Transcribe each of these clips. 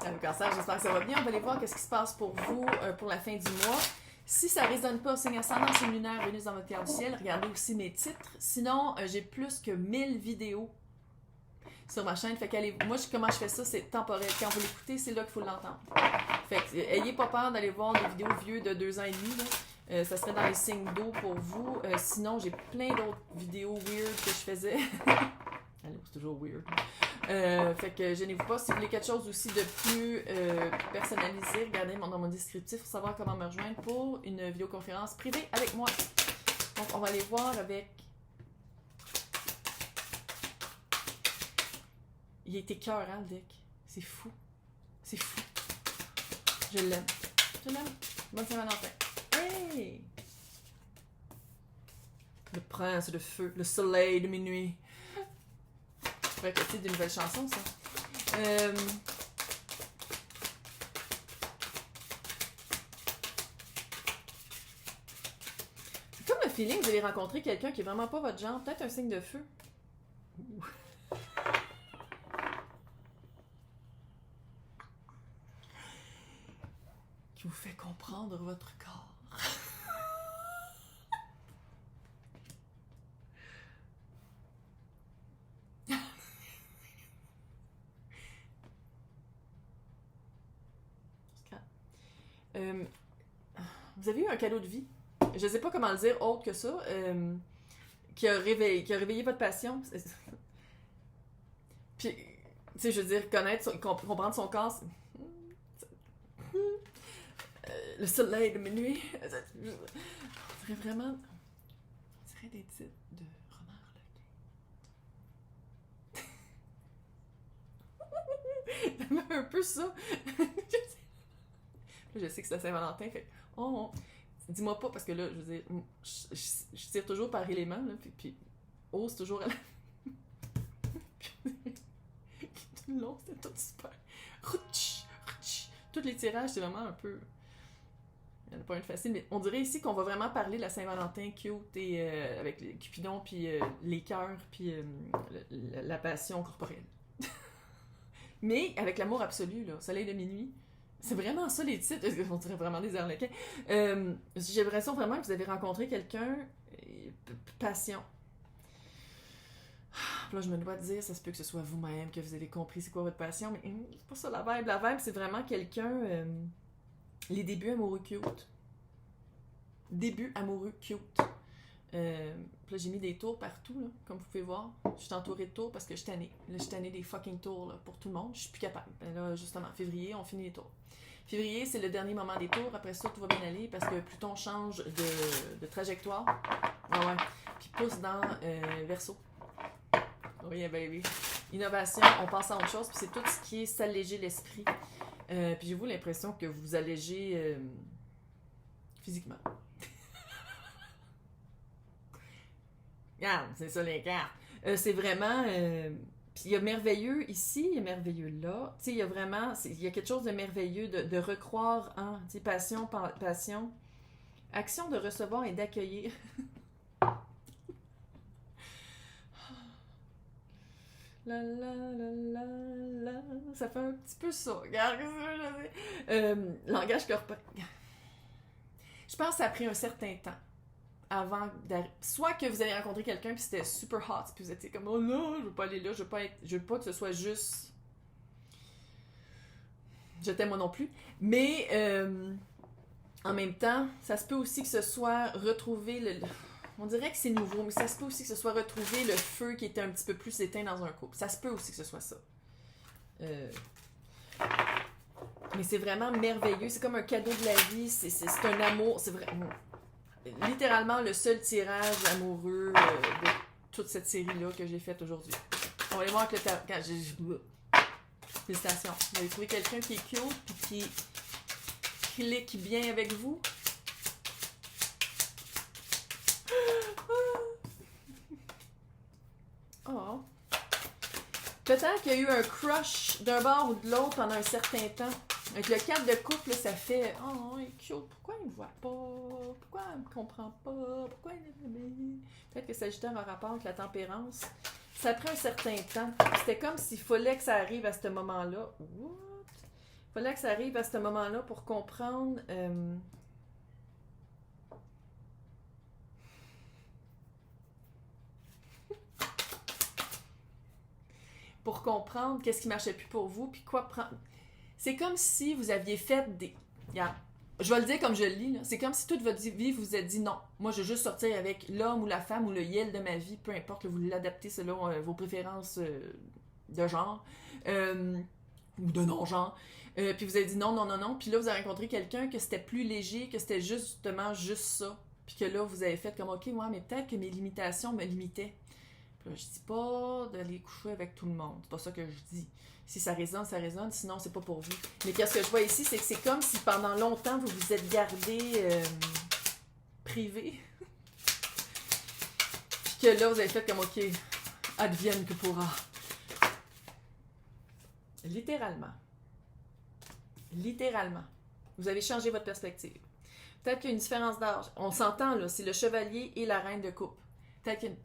Salut Cancer, j'espère que ça va bien. On va aller voir qu'est-ce qui se passe pour vous pour la fin du mois. Si ça ne résonne pas, signe ascendant, signe lunaire, Vénus dans votre carte du ciel, regardez aussi mes titres. Sinon, j'ai plus que 1000 vidéos sur ma chaîne. Fait qu'allez, moi, comment je fais ça, c'est temporel. Quand vous l'écoutez, c'est là qu'il faut l'entendre. Fait que, ayez pas peur d'aller voir des vidéos vieux de 2 ans et demi. Là. Ça serait dans les signes d'eau pour vous. Sinon, j'ai plein d'autres vidéos weird que je faisais. Allô, c'est toujours weird. Fait que gênez-vous pas. Si vous voulez quelque chose aussi de plus personnalisé, regardez dans mon descriptif pour savoir comment me rejoindre pour une vidéoconférence privée avec moi. Donc, on va aller voir avec... Il a été écœurant, le deck. C'est fou. C'est fou. Je l'aime. Je l'aime. Bonne Saint-Valentin. Hey! Le prince de feu, le soleil de minuit. Ça pourrait être le titre d'une nouvelle chanson, ça. C'est comme le feeling que vous allez rencontrer quelqu'un qui est vraiment pas votre genre. Peut-être un signe de feu. Ouh. Qui vous fait comprendre votre corps. Vous avez eu un cadeau de vie. Je ne sais pas comment le dire autre que ça. Qui a réveillé votre passion. Puis, tu sais, je veux dire, comprendre son corps. Le soleil de minuit. On dirait vraiment... On dirait des titres de romans reloqués. Un peu ça. Je sais que c'est la Saint-Valentin, fait dis-moi pas, parce que là, je veux dire, je tire toujours par élément, là, puis c'est toujours à la... Tout le long, c'était tout super. Tous les tirages, c'est vraiment un peu... Il n'y en a pas une facile, mais on dirait ici qu'on va vraiment parler de la Saint-Valentin cute et avec les Cupidon, puis les cœurs, puis la passion corporelle. Mais avec l'amour absolu, là, soleil de minuit. C'est vraiment ça les titres, on dirait vraiment des arlequins. J'ai l'impression vraiment que vous avez rencontré quelqu'un, passion. Là, je me dois de dire, ça se peut que ce soit vous-même, que vous avez compris c'est quoi votre passion, mais c'est pas ça la vibe. La vibe, c'est vraiment quelqu'un, les débuts amoureux cute. Début amoureux cute. Là, j'ai mis des tours partout, là, comme vous pouvez voir. Je suis entourée de tours parce que je suis tannée. Là, je suis tannée des fucking tours là, pour tout le monde. Je suis plus capable. Ben là, justement, février, on finit les tours. Février, c'est le dernier moment des tours. Après ça, tout va bien aller parce que Pluton change de trajectoire. Ah ouais. Puis pousse dans Verseau. Oui, baby. Innovation, on passe à autre chose. Puis c'est tout ce qui est s'alléger l'esprit. Puis j'ai-vous l'impression que vous allégez physiquement. Regarde, c'est ça les cartes. C'est vraiment... Puis il y a merveilleux ici, il y a merveilleux là. Tu sais, il y a vraiment... Il y a quelque chose de merveilleux de recroire en... Tu sais, passion. Action de recevoir et d'accueillir. La la la la la... Ça fait un petit peu ça. Regarde, langage corporel. Je pense que ça a pris un certain temps. Avant d'arriver. Soit que vous allez rencontrer quelqu'un puis c'était super hot, puis vous étiez comme oh non, je veux pas aller là, je veux pas que ce soit juste je t'aime moi non plus. Mais en même temps, ça se peut aussi que ce soit retrouver on dirait que c'est nouveau, mais ça se peut aussi que ce soit retrouver le feu qui était un petit peu plus éteint dans un couple. Ça se peut aussi que ce soit ça. Mais c'est vraiment merveilleux, c'est comme un cadeau de la vie, c'est un amour, c'est vraiment littéralement le seul tirage amoureux de toute cette série-là que j'ai faite aujourd'hui. On va aller voir avec le tarot. Félicitations. Vous avez trouvé quelqu'un qui est cute et qui clique bien avec vous. Oh. Peut-être qu'il y a eu un crush d'un bord ou de l'autre pendant un certain temps. Avec le 4 de couple, ça fait « Oh, il est cute, pourquoi il me voit pas? Pourquoi il me comprend pas? Pourquoi il est... » Peut-être que Sagittaire a rapport avec la tempérance. Ça prend un certain temps. C'était comme s'il fallait que ça arrive à ce moment-là. What? Fallait que ça arrive à ce moment-là pour comprendre... pour comprendre qu'est-ce qui marchait plus pour vous, puis quoi prendre. C'est comme si vous aviez fait des... Regarde, je vais le dire comme je le lis, là. C'est comme si toute votre vie, vous vous êtes dit non. Moi, je veux juste sortir avec l'homme ou la femme ou le yel de ma vie, peu importe, là, vous l'adaptez selon vos préférences de genre ou de non-genre. Puis vous avez dit non, non, non, non. Puis là, vous avez rencontré quelqu'un que c'était plus léger, que c'était justement juste ça. Puis que là, vous avez fait comme, OK, ouais, mais peut-être que mes limitations me limitaient. Puis là, je dis pas d'aller coucher avec tout le monde. C'est pas ça que je dis. Si ça résonne, ça résonne. Sinon, c'est pas pour vous. Mais qu'est-ce que je vois ici, c'est que c'est comme si pendant longtemps, vous vous êtes gardé privé. Puis que là, vous avez fait comme, OK, advienne que pourra. Littéralement. Littéralement. Vous avez changé votre perspective. Peut-être qu'il y a une différence d'âge. On s'entend, là, c'est le chevalier et la reine de coupe. Peut-être qu'il y a une...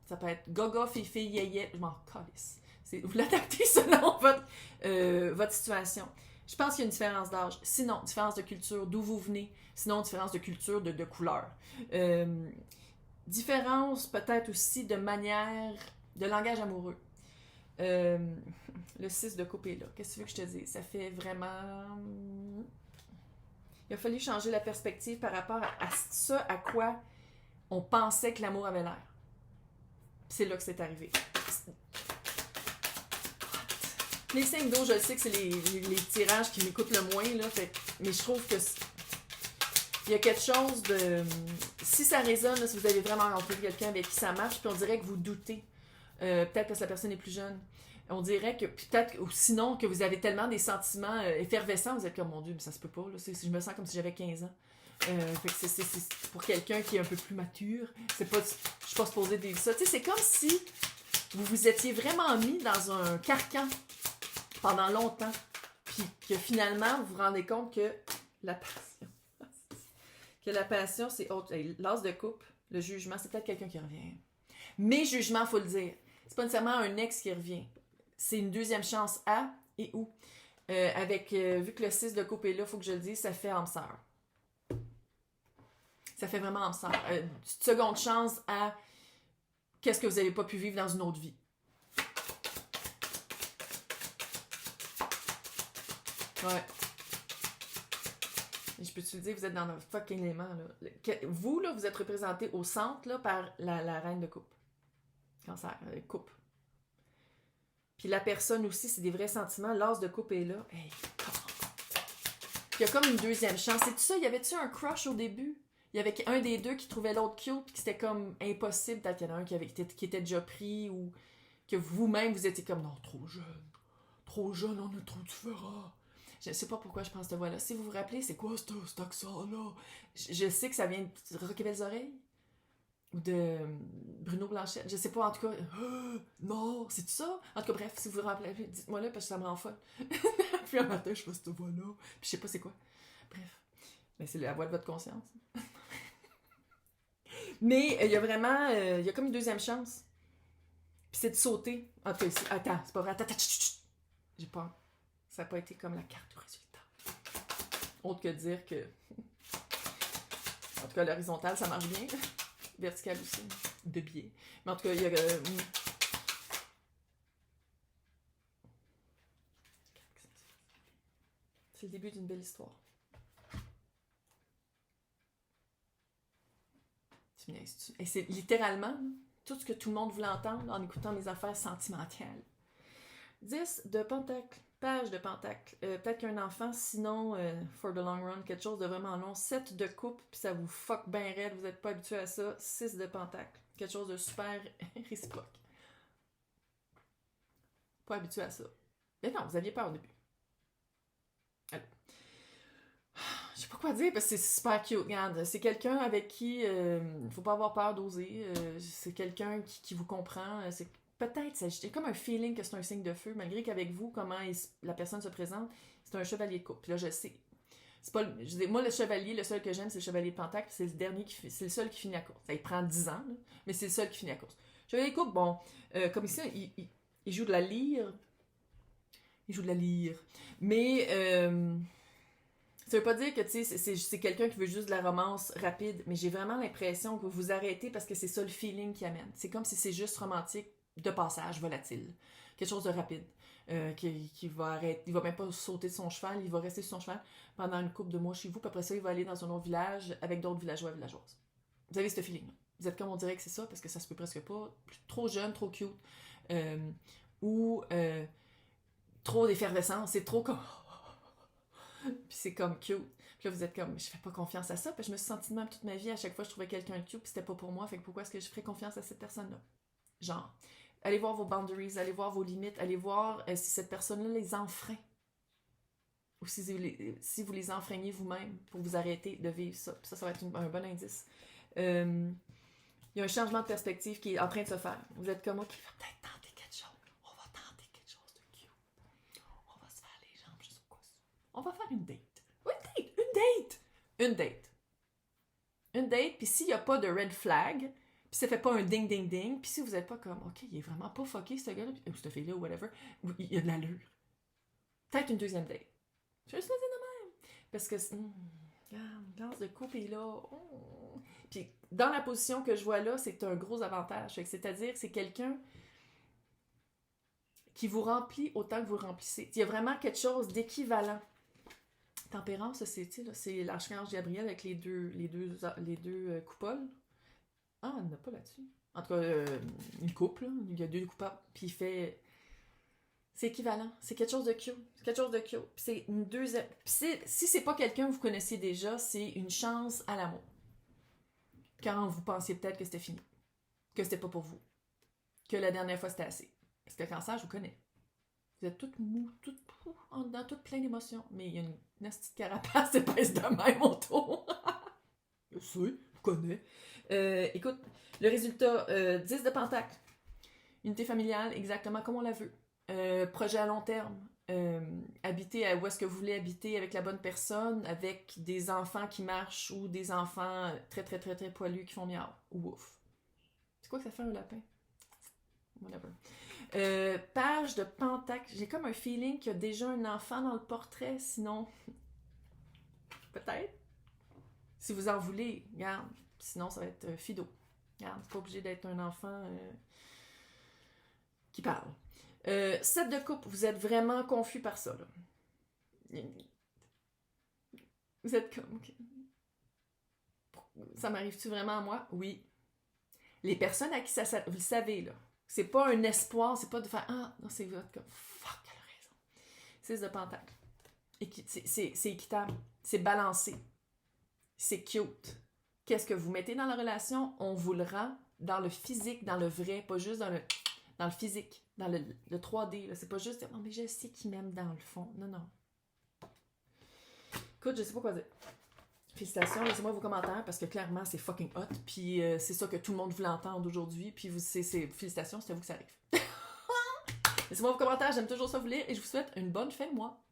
Ça peut être gaga, fifi, yéyé, je m'en calisse. Vous l'adaptez selon votre situation. Je pense qu'il y a une différence d'âge. Sinon, différence de culture, d'où vous venez. Sinon, différence de culture, de couleur. Différence peut-être aussi de manière, de langage amoureux. Le 6 de coupe est là. Qu'est-ce que tu veux que je te dise? Ça fait vraiment... Il a fallu changer la perspective par rapport à ça à quoi on pensait que l'amour avait l'air. C'est là que c'est arrivé. Les signes d'eau, je le sais que c'est les tirages qui m'écoutent le moins, là, mais je trouve que il y a quelque chose de... Si ça résonne, là, si vous avez vraiment rencontré quelqu'un avec qui ça marche, puis on dirait que vous doutez, peut-être parce que la personne est plus jeune, on dirait que peut-être, ou sinon, que vous avez tellement des sentiments effervescents, vous êtes comme, mon Dieu, mais ça se peut pas, là, je me sens comme si j'avais 15 ans. Fait que c'est pour quelqu'un qui est un peu plus mature, je suis pas supposée dire ça. Tu sais, c'est comme si vous vous étiez vraiment mis dans un carcan pendant longtemps, puis que finalement, vous vous rendez compte que la passion, c'est autre. L'as de coupe, le jugement, c'est peut-être quelqu'un qui revient. Mais jugement, faut le dire. C'est pas nécessairement un ex qui revient. C'est une deuxième chance à et où. Vu que le 6 de coupe est là, faut que je le dise, ça fait âme sœur. Ça fait vraiment âme sœur. Seconde chance à qu'est-ce que vous n'avez pas pu vivre dans une autre vie. Ouais. Je peux te le dire, vous êtes dans un fucking élément, là. Vous, là, vous êtes représenté au centre, là, par la reine de coupe. Cancer, coupe. Puis la personne aussi, c'est des vrais sentiments. L'as de coupe est là. Hey, il y a comme une deuxième chance. C'est tout ça, y avait-tu un crush au début? Il y avait un des deux qui trouvait l'autre cute, puis que c'était comme impossible. Peut-être qu'il y en a un qui était déjà pris, ou que vous-même, vous étiez comme, non, trop jeune. Trop jeune, on est trop différents. Je sais pas pourquoi je prends cette voix-là. Si vous vous rappelez, c'est quoi cet accent-là? Je sais que ça vient de Rocky Belles Oreilles ou de Bruno Blanchet. Je sais pas, en tout cas. Non, c'est tout ça? En tout cas, bref, si vous vous rappelez, dites-moi là parce que ça me rend folle. Puis un matin, je fais cette voix-là. Puis je sais pas c'est quoi. Bref. Mais c'est la voix de votre conscience. Mais il y a vraiment. Il y a comme une deuxième chance. Puis c'est de sauter. En tout cas, ici. Attends, c'est pas vrai. Attends, j'ai peur. Ça n'a pas été comme la carte du résultat. Autre que de dire que... En tout cas, l'horizontale, ça marche bien. Vertical aussi. De biais. Mais en tout cas, il y a... C'est le début d'une belle histoire. Tu me niaises-tu? Et c'est littéralement tout ce que tout le monde voulait entendre en écoutant mes affaires sentimentales. 10 de pentacle. Page de pentacle. Peut-être qu'un enfant, sinon, for the long run, quelque chose de vraiment long. 7 de coupe, puis ça vous fuck bien raide, vous n'êtes pas habitué à ça. 6 de pentacle. Quelque chose de super réciproque. Pas habitué à ça. Mais non, vous aviez peur au début. Alors, je sais pas quoi dire parce que c'est super cute. Regarde, c'est quelqu'un avec qui faut pas avoir peur d'oser. C'est quelqu'un qui vous comprend. C'est peut-être, j'ai comme un feeling que c'est un signe de feu, malgré qu'avec vous, comment la personne se présente, c'est un chevalier de coupe. Puis là, je sais. C'est pas, moi, le chevalier, le seul que j'aime, c'est le chevalier de pentacle. C'est le dernier c'est le seul qui finit la course. Ça il prend 10 ans, là, mais c'est le seul qui finit la course. Chevalier de coupe, bon, comme ici, il joue de la lyre. Il joue de la lyre. Mais ça veut pas dire que c'est quelqu'un qui veut juste de la romance rapide, mais j'ai vraiment l'impression que vous vous arrêtez parce que c'est ça le feeling qui amène. C'est comme si c'est juste romantique de passage, volatile. Quelque chose de rapide. Qui va arrêter. Il va même pas sauter de son cheval, il va rester sur son cheval pendant une couple de mois chez vous, puis après ça, il va aller dans un autre village avec d'autres villageois et villageoises. Vous avez ce feeling-là. Vous êtes comme on dirait que c'est ça, parce que ça se peut presque pas. Trop jeune, trop cute. Ou trop d'effervescence. C'est trop comme... puis c'est comme cute. Puis là, vous êtes comme, je fais pas confiance à ça, puis je me suis sentie de même toute ma vie. À chaque fois, je trouvais quelqu'un de cute, puis c'était pas pour moi. Fait que pourquoi est-ce que je ferais confiance à cette personne-là? Genre, allez voir vos boundaries, allez voir vos limites, allez voir si cette personne-là les enfreint. Ou si vous les enfreignez vous-même pour vous arrêter de vivre ça. Puis ça va être un bon indice. Il y a un changement de perspective qui est en train de se faire. Vous êtes comme, ok, on va peut-être tenter quelque chose. On va tenter quelque chose de cute. On va se faire les jambes juste au cas où. On va faire une date. Une date. Une date, puis s'il n'y a pas de red flag, puis ça fait pas un ding-ding-ding, puis si vous êtes pas comme, ok, il est vraiment pas fucké ce gars-là, ou cette fille-là, ou whatever, il y a de l'allure. Peut-être une deuxième date. Je vais juste le dire de même. Parce que, glace de coupe est là. Puis dans la position que je vois là, c'est un gros avantage. C'est-à-dire que c'est quelqu'un qui vous remplit autant que vous remplissez. Il y a vraiment quelque chose d'équivalent. Tempérance, c'est l'archange Gabriel avec les deux coupoles. Ah, on n'a pas là-dessus. En tout cas, une coupe, là. Il y a deux coupoles. Puis il fait... C'est équivalent. C'est quelque chose de cute. Puis c'est une deuxième... Puis si c'est pas quelqu'un que vous connaissiez déjà, c'est une chance à l'amour. Quand vous pensiez peut-être que c'était fini. Que c'était pas pour vous. Que la dernière fois, c'était assez. Parce que le cancer, je vous connais. Vous êtes toutes mou, dans toute plein d'émotions. Mais il y a une petite carapace épaisse de même autour. Je sais, je connais. Écoute, le résultat, 10 de pentacle. Unité familiale, exactement comme on la veut. Projet à long terme. Habiter où est-ce que vous voulez habiter avec la bonne personne, avec des enfants qui marchent ou des enfants très, très, très, très poilus qui font miaou ou ouf. C'est quoi que ça fait un lapin? Whatever. Page de pentacle. J'ai comme un feeling qu'il y a déjà un enfant dans le portrait, sinon... Peut-être. Si vous en voulez, regarde. Sinon, ça va être Fido. Regarde, c'est pas obligé d'être un enfant qui parle. 7 de coupe, vous êtes vraiment confus par ça, là. Vous êtes comme... Okay. Ça m'arrive-tu vraiment à moi? Oui. Les personnes à qui ça... Vous le savez, là. C'est pas un espoir, c'est pas de faire... Ah, non, c'est votre comme... Fuck, elle a raison. 6 de pentacle. C'est équitable. C'est balancé. C'est cute. Qu'est-ce que vous mettez dans la relation? On vous le rend dans le physique, dans le vrai, pas juste dans le physique, dans le 3D. Là. C'est pas juste « Non, mais je sais qu'il m'aime dans le fond. » Non, non. Écoute, je sais pas quoi dire. Félicitations, laissez-moi vos commentaires parce que clairement, c'est fucking hot. Puis c'est ça que tout le monde voulait entendre aujourd'hui. Puis félicitations, c'est à vous que ça arrive. Laissez-moi vos commentaires, j'aime toujours ça vous lire et je vous souhaite une bonne fin de mois.